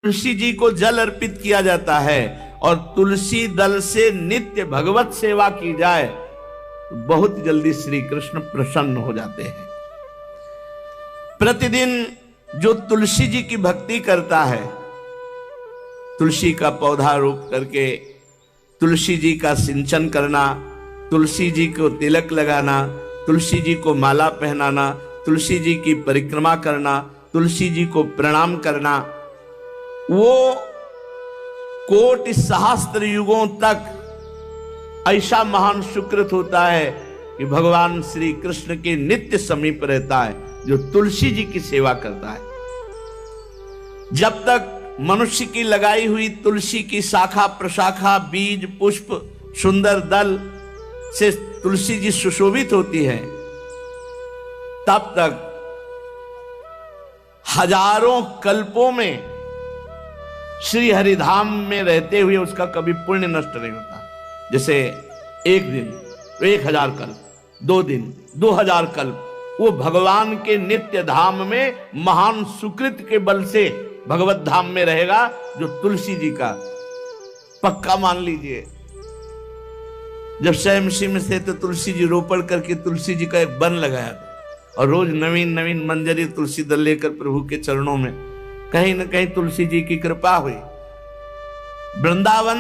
तुलसी जी को जल अर्पित किया जाता है और तुलसी दल से नित्य भगवत सेवा की जाए तो बहुत जल्दी श्री कृष्ण प्रसन्न हो जाते हैं। प्रतिदिन जो तुलसी जी की भक्ति करता है, तुलसी का पौधा रोप करके तुलसी जी का सिंचन करना, तुलसी जी को तिलक लगाना, तुलसी जी को माला पहनाना, तुलसी जी की परिक्रमा करना, तुलसी जी को प्रणाम करना, वो कोटि सहस्त्र युगों तक ऐसा महान सुकृत होता है कि भगवान श्री कृष्ण के नित्य समीप रहता है जो तुलसी जी की सेवा करता है। जब तक मनुष्य की लगाई हुई तुलसी की शाखा प्रशाखा बीज पुष्प सुंदर दल से तुलसी जी सुशोभित होती है, तब तक हजारों कल्पों में श्री हरिधाम में रहते हुए उसका कभी पुण्य नष्ट नहीं होता। जैसे एक दिन 1000 कल्प, 2 दिन 2000 कल्प वो भगवान के नित्य धाम में महान सुकृत के बल से भगवत धाम में रहेगा, जो तुलसी जी का पक्का मान लीजिए। जब स्वयं में से तो तुलसी जी रोपण करके तुलसी जी का एक वन लगाया और रोज नवीन नवीन मंजरी तुलसी दल लेकर प्रभु के चरणों में, कहीं न कहीं तुलसी जी की कृपा हुई। वृंदावन,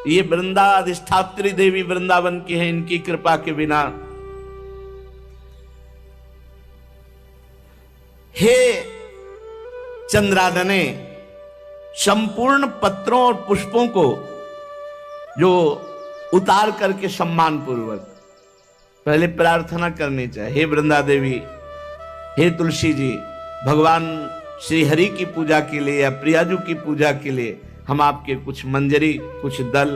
ये वृंदा अधिष्ठात्री देवी वृंदावन की है, इनकी कृपा के बिना। हे चंद्रादने, संपूर्ण पत्रों और पुष्पों को जो उतार करके सम्मान पूर्वक पहले प्रार्थना करनी चाहिए। हे वृंदा देवी, हे तुलसी जी, भगवान श्री हरि की पूजा के लिए या प्रियाजू की पूजा के लिए हम आपके कुछ मंजरी कुछ दल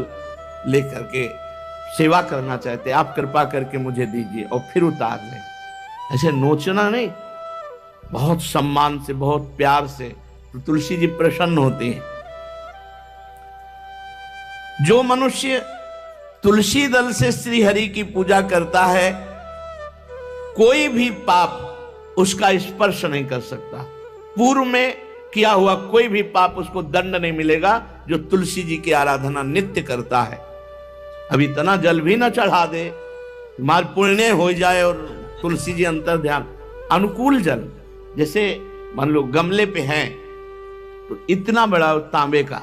लेकर के सेवा करना चाहते हैं, आप कृपा करके मुझे दीजिए, और फिर उतार लें। ऐसे नोचना नहीं, बहुत सम्मान से बहुत प्यार से, तो तुलसी जी प्रसन्न होते हैं। जो मनुष्य तुलसी दल से श्री हरि की पूजा करता है, कोई भी पाप उसका स्पर्श नहीं कर सकता। पूर्व में किया हुआ कोई भी पाप उसको दंड नहीं मिलेगा, जो तुलसी जी की आराधना नित्य करता है। अब इतना जल भी ना चढ़ा दे, मार पुण्य हो जाए और तुलसी जी अंतर ध्यान अनुकूल जल, जैसे मान लो गमले पे हैं तो इतना बड़ा तांबे का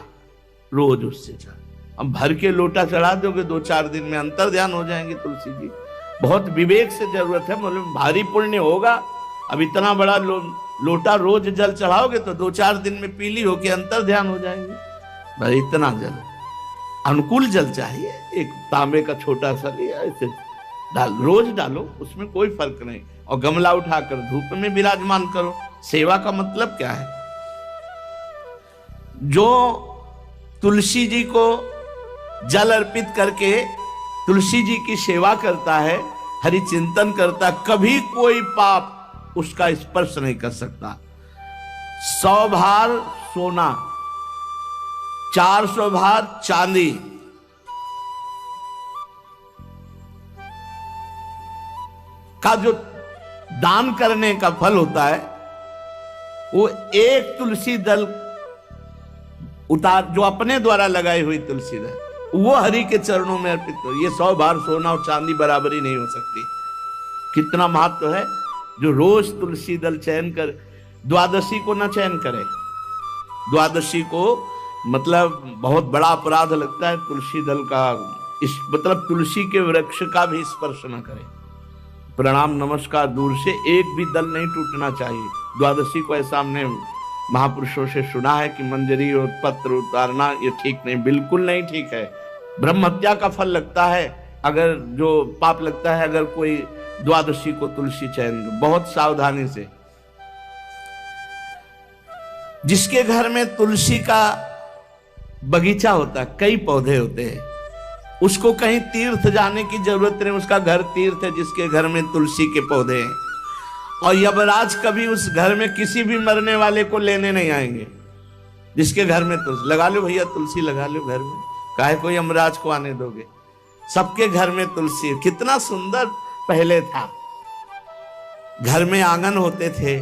रोज उससे चढ़, अब भर के लोटा चढ़ा दोगे 2-4 दिन में अंतर ध्यान हो जाएंगे तुलसी जी। बहुत विवेक से जरूरत है, मतलब भारी पुण्य होगा। अब इतना बड़ा लोटा रोज जल चढ़ाओगे तो 2-4 दिन में पीली होके अंतर ध्यान हो जाएंगे। भाई इतना जल, अनुकूल जल चाहिए। एक तांबे का छोटा सा लिया, ऐसे रोज डालो, उसमें कोई फर्क नहीं, और गमला उठाकर धूप में विराजमान करो। सेवा का मतलब क्या है? जो तुलसी जी को जल अर्पित करके तुलसी जी की सेवा करता है, हरि चिंतन करता, कभी कोई पाप उसका स्पर्श नहीं कर सकता। 100 भार सोना, 400 भार चांदी, का जो दान करने का फल होता है, वो एक तुलसी दल उतार, जो अपने द्वारा लगाई हुई तुलसी दल, वो हरि के चरणों में अर्पित हो। ये 100 भार सोना और चांदी बराबरी नहीं हो सकती। कितना महत्व है। जो रोज तुलसी दल चयन कर, द्वादशी को ना चयन करे, द्वादशी को मतलब बहुत बड़ा अपराध लगता है तुलसी दल का, इस मतलब तुलसी के वृक्ष का भी स्पर्श न करे। प्रणाम नमस्कार दूर से, एक भी दल नहीं टूटना चाहिए। द्वादशी को ऐसा हमने महापुरुषों से सुना है कि मंजरी और पत्र उतारना ये ठीक नहीं, बिल्कुल नहीं ठीक है। ब्रह्म हत्या का फल लगता है, अगर जो पाप लगता है अगर कोई द्वादशी को तुलसी चयन, बहुत सावधानी से। जिसके घर में तुलसी का बगीचा होता है, कई पौधे होते हैं, उसको कहीं तीर्थ जाने की जरूरत नहीं, उसका घर तीर्थ है जिसके घर में तुलसी के पौधे हैं। और यमराज कभी उस घर में किसी भी मरने वाले को लेने नहीं आएंगे। जिसके घर में तुलसी, लगा लो भैया तुलसी लगा लो घर में, काहे कोई यमराज को आने दोगे? सबके घर में तुलसी। कितना सुंदर पहले था। घर में आंगन होते थे,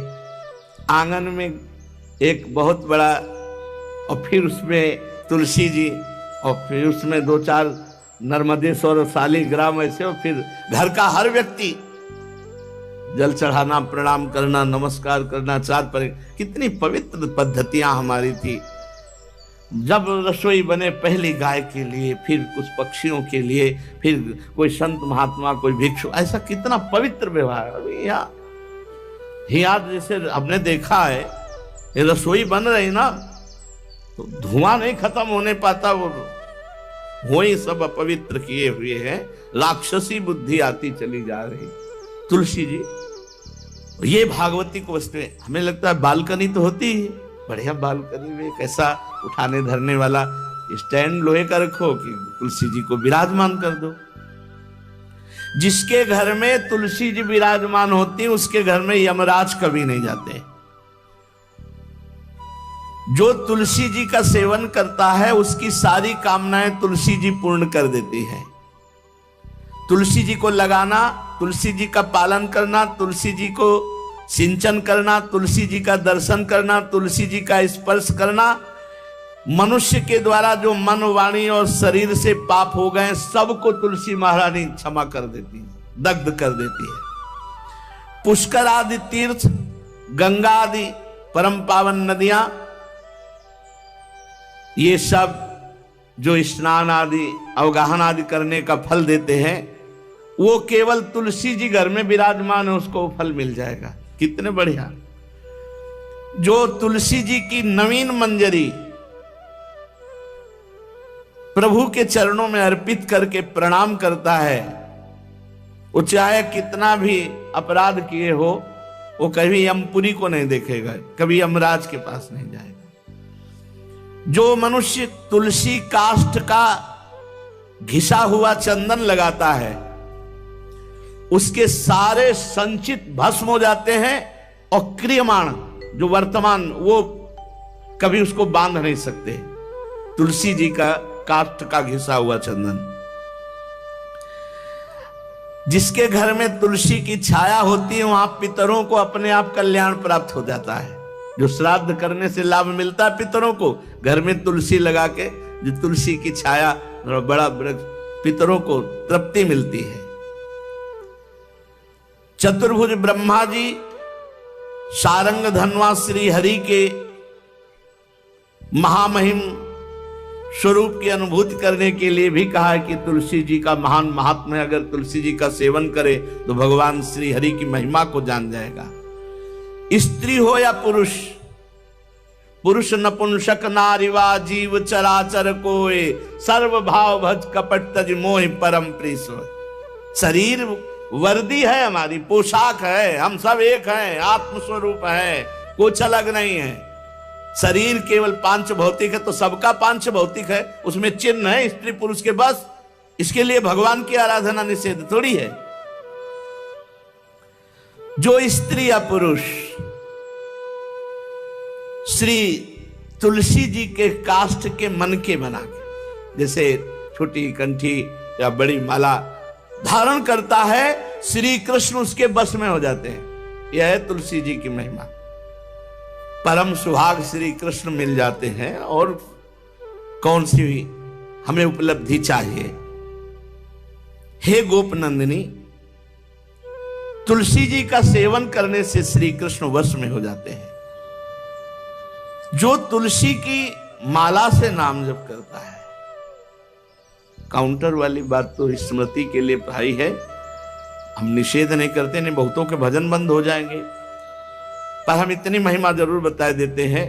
आंगन में एक बहुत बड़ा और फिर उसमें तुलसी जी, और फिर उसमें 2-4 नर्मदेश्वर और शालिग्राम ऐसे, और फिर घर का हर व्यक्ति जल चढ़ाना, प्रणाम करना, नमस्कार करना, 4 पर। कितनी पवित्र पद्धतियां हमारी थी। जब रसोई बने पहली गाय के लिए, फिर कुछ पक्षियों के लिए, फिर कोई संत महात्मा, कोई भिक्षु, ऐसा कितना पवित्र व्यवहार। अभी यहाँ जैसे हमने देखा है, ये रसोई बन रही ना, तो धुआं नहीं खत्म होने पाता, वो ही सब अपवित्र किए हुए हैं। राक्षसी बुद्धि आती चली जा रही। तुलसी जी, ये भागवती को वस्तुएं, हमें लगता है बालकनी तो होती है, बढ़िया बालकनी में कैसा उठाने धरने वाला स्टैंड लोहे का रखो कि तुलसी जी को विराजमान कर दो। जिसके घर में तुलसी जी विराजमान होती, उसके घर में यमराज कभी नहीं जाते। जो तुलसी जी का सेवन करता है, उसकी सारी कामनाएं तुलसी जी पूर्ण कर देती है। तुलसी जी को लगाना, तुलसी जी का पालन करना, तुलसी जी को सिंचन करना, तुलसी जी का दर्शन करना, तुलसी जी का स्पर्श करना, मनुष्य के द्वारा जो मन, वाणी और शरीर से पाप हो गए, सबको तुलसी महारानी क्षमा कर देती है, दग्ध कर देती है। पुष्कर आदि तीर्थ, गंगा आदि परम पावन नदियां, ये सब जो स्नान आदि, अवगाहन आदि करने का फल देते हैं, वो केवल तुलसी जी घर में विराजमान है, उसको फल मिल जाएगा। कितने बढ़िया। जो तुलसी जी की नवीन मंजरी प्रभु के चरणों में अर्पित करके प्रणाम करता है, वो चाहे कितना भी अपराध किए हो, वो कभी यमपुरी को नहीं देखेगा, कभी यमराज के पास नहीं जाएगा। जो मनुष्य तुलसी काष्ठ का घिसा हुआ चंदन लगाता है, उसके सारे संचित भस्म हो जाते हैं, और क्रियमाण जो वर्तमान, वो कभी उसको बांध नहीं सकते। तुलसी जी का काष्ठ का घिसा हुआ चंदन। जिसके घर में तुलसी की छाया होती है, वहां पितरों को अपने आप कल्याण प्राप्त हो जाता है। जो श्राद्ध करने से लाभ मिलता है पितरों को, घर में तुलसी लगा के, जो तुलसी की छाया, बड़ा पितरों को तृप्ति मिलती है। चतुर्भुज ब्रह्मा जी सारंग धनवा श्री हरि के महामहिम स्वरूप की अनुभूति करने के लिए भी कहा है कि तुलसी जी का महान महात्म्य, अगर तुलसी जी का सेवन करे तो भगवान श्री हरि की महिमा को जान जाएगा। स्त्री हो या पुरुष, पुरुष नपुंसक नारीवा जीव चराचर कोय, सर्व भाव भज कपट तज मोहि परम प्रिय सोय। शरीर वर्दी है, हमारी पोशाक है, हम सब एक हैं, आत्म स्वरूप है, कुछ अलग नहीं है। शरीर केवल पांच भौतिक है तो सबका पांच भौतिक है, उसमें चिन्ह है स्त्री पुरुष के, बस। इसके लिए भगवान की आराधना निषेध थोड़ी है। जो स्त्री या पुरुष श्री तुलसी जी के काष्ठ के मन के बना के, जैसे छोटी कंठी या बड़ी माला धारण करता है, श्री कृष्ण उसके बस में हो जाते हैं। यह है तुलसी जी की महिमा। परम सुहाग श्री कृष्ण मिल जाते हैं, और कौन सी भी हमें उपलब्धि चाहिए। हे गोपनंदिनी, तुलसी जी का सेवन करने से श्री कृष्ण वश में हो जाते हैं। जो तुलसी की माला से नाम जप करता है, काउंटर वाली बात तो स्मृति के लिए भाई है, हम निषेध नहीं करते, नहीं बहुतों के भजन बंद हो जाएंगे, पर हम इतनी महिमा जरूर बता देते हैं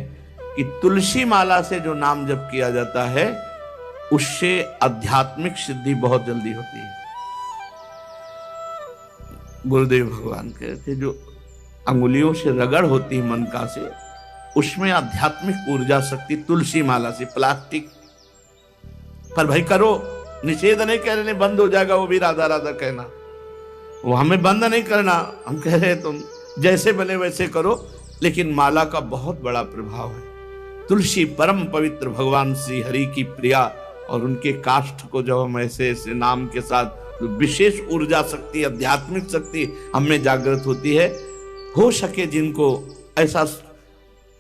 कि तुलसी माला से जो नाम जप किया जाता है, उससे आध्यात्मिक सिद्धि बहुत जल्दी होती है। गुरुदेव भगवान कहते, जो अंगुलियों से रगड़ होती है मन का से, उसमें आध्यात्मिक ऊर्जा शक्ति तुलसी माला से। प्लास्टिक पर भाई करो, निषेध नहीं कह रहे, बंद हो जाएगा वो भी राधा राधा कहना, वो हमें बंद नहीं करना। हम कह रहे तुम जैसे बने वैसे करो, लेकिन माला का बहुत बड़ा प्रभाव है। तुलसी परम पवित्र भगवान श्री हरि की प्रिया, और उनके काष्ठ को जब हम ऐसे ऐसे नाम के साथ, तो विशेष ऊर्जा शक्ति, आध्यात्मिक शक्ति हमें जागृत होती है। हो सके जिनको ऐसा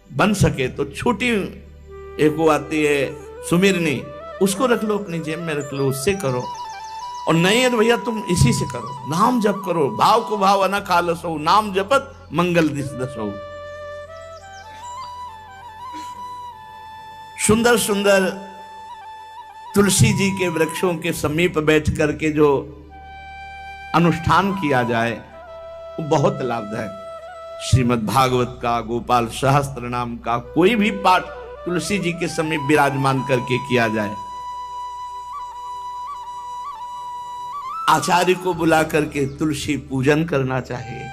बन सके तो छोटी एक वो आती है सुमिरनी, उसको रख लो अपनी जेब में रख लो, उससे करो। और नहीं है तो भैया तुम इसी से करो, नाम जप करो, भाव को भाव अना खालसो, नाम जपत मंगल दिस दसो। सुंदर सुंदर तुलसी जी के वृक्षों के समीप बैठ करके जो अनुष्ठान किया जाए वो बहुत लाभदायक। श्रीमद् भागवत का, गोपाल सहस्त्र नाम का कोई भी पाठ तुलसी जी के समीप विराजमान करके किया जाए। आचार्य को बुला करके तुलसी पूजन करना चाहिए,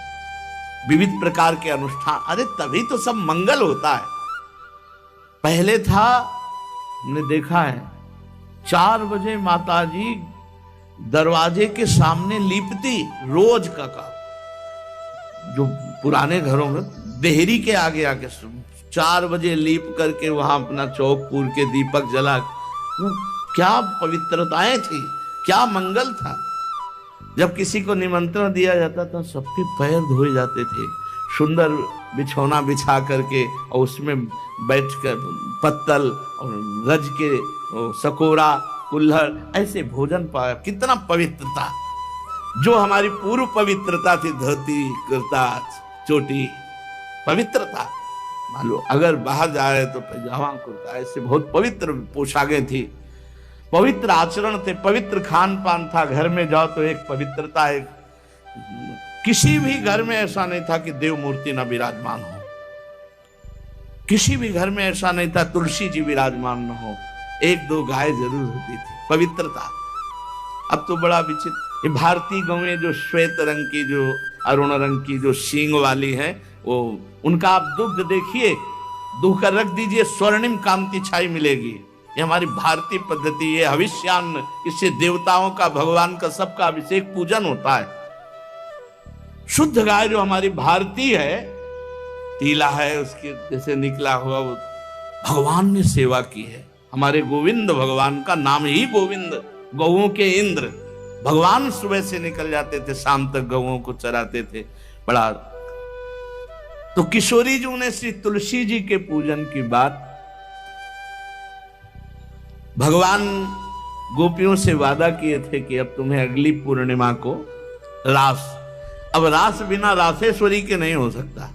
विविध प्रकार के अनुष्ठान, अरे तभी तो सब मंगल होता है। पहले था, हमने देखा है, 4 बजे माताजी दरवाजे के सामने लीपती, रोज का काम। जो पुराने घरों में देहरी के आगे आके 4 बजे लीप करके वहां अपना चौक पूर के दीपक जला, क्या पवित्रताएं थी, क्या मंगल था। जब किसी को निमंत्रण दिया जाता था सबके पैर धोए जाते थे, सुंदर बिछौना बिछा करके और उसमें बैठ कर पत्तल और रज के सकोरा कुल्हड़ ऐसे भोजन पाया, कितना पवित्रता। जो हमारी पूर्व पवित्रता थी, धोती कुर्ता चोटी, पवित्रता। मान लो अगर बाहर जा रहे तो पैजामा कुर्ता, ऐसे बहुत पवित्र पोशाकें थी, पवित्र आचरण थे, पवित्र खान पान था। घर में जाओ तो एक पवित्रता, एक किसी भी घर में ऐसा नहीं था कि देव मूर्ति न विराजमान हो, किसी भी घर में ऐसा नहीं था तुलसी जी विराजमान न हो, 1-2 गाय जरूर होती थी, पवित्रता। अब तो बड़ा विचित्र, ये भारतीय गौएं जो श्वेत रंग की, जो अरुण रंग की, जो सींग वाली है, वो उनका आप दुग्ध देखिए, दूह कर रख दीजिए, स्वर्णिम कांति छाई मिलेगी। ये हमारी भारतीय पद्धति, ये हविष्यान्न, इससे देवताओं का, भगवान का, सबका अभिषेक पूजन होता है। शुद्ध गाय जो हमारी भारतीय है, तीला है उसके जैसे निकला हुआ, वो भगवान ने सेवा की है। हमारे गोविंद भगवान का नाम ही गोविंद, गौओं के इंद्र। भगवान सुबह से निकल जाते थे, शाम तक गौओं को चराते थे। बड़ा तो किशोरी जी ने श्री तुलसी जी के पूजन की बात, भगवान गोपियों से वादा किए थे कि अब तुम्हें अगली पूर्णिमा को रास, अब रास बिना रासेश्वरी के नहीं हो सकता।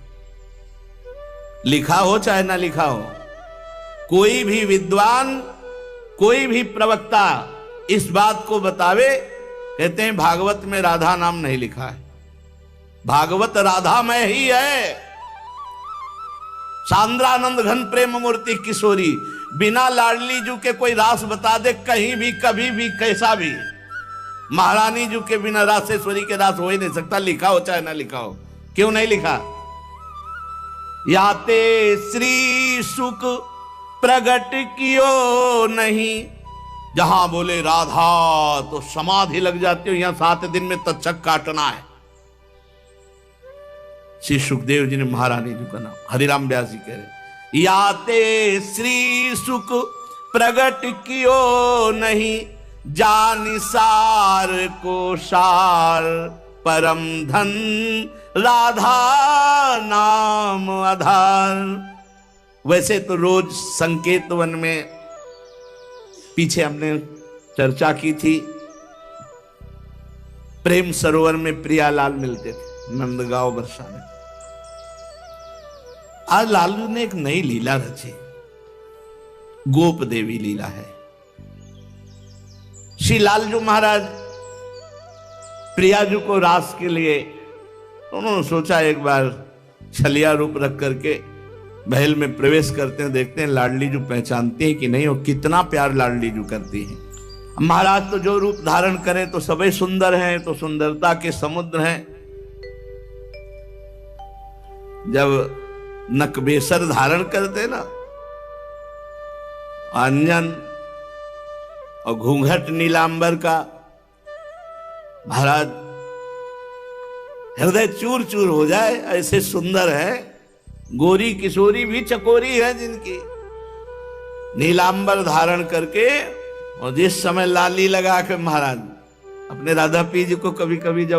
लिखा हो चाहे ना लिखा हो, कोई भी विद्वान, कोई भी प्रवक्ता इस बात को बतावे, कहते हैं भागवत में राधा नाम नहीं लिखा है, भागवत राधामय ही है। सांद्रानंद घन प्रेम मूर्ति किशोरी, बिना लाडली जू के कोई रास बता दे कहीं भी, कभी भी, कैसा भी, महारानी जू के बिना रासेश्वरी के रास हो ही नहीं सकता, लिखा हो चाहे ना लिखा हो। क्यों नहीं लिखा? याते श्री सुख प्रगट कियो नहीं, जहां बोले राधा तो समाधि लग जाती हो, यहां 7 दिन में तक्षक काटना है। श्री सुखदेव जी ने महारानी जी का नाम, हरिराम व्यास जी कह रहे, याते श्री सुख प्रगट कियो नहीं, जानि सार को सार परम धन, राधा नाम आधार। वैसे तो रोज संकेत वन में, पीछे हमने चर्चा की थी, प्रेम सरोवर में प्रियालाल मिलते थे नंदगांव वर्षा में। आज लालू ने एक नई लीला रची, गोप देवी लीला है। श्री लालजू महाराज प्रियाजू को रास के लिए उन्होंने सोचा एक बार छलिया रूप रख करके महल में प्रवेश करते हैं, देखते हैं लाडली जू पहचानती है कि नहीं, और कितना प्यार लाडली जू करती है। महाराज तो जो रूप धारण करें तो सभी सुंदर हैं, तो सुंदरता के समुद्र हैं। जब नकबेसर धारण करते ना, अंजन और घूंघट नीलांबर का, महाराज हृदय चूर चूर हो जाए, ऐसे सुंदर है। गोरी किशोरी भी चकोरी है जिनकी, नीलांबर धारण करके, और जिस समय लाली लगा के महाराज अपने राधा पी जी को कभी कभी जब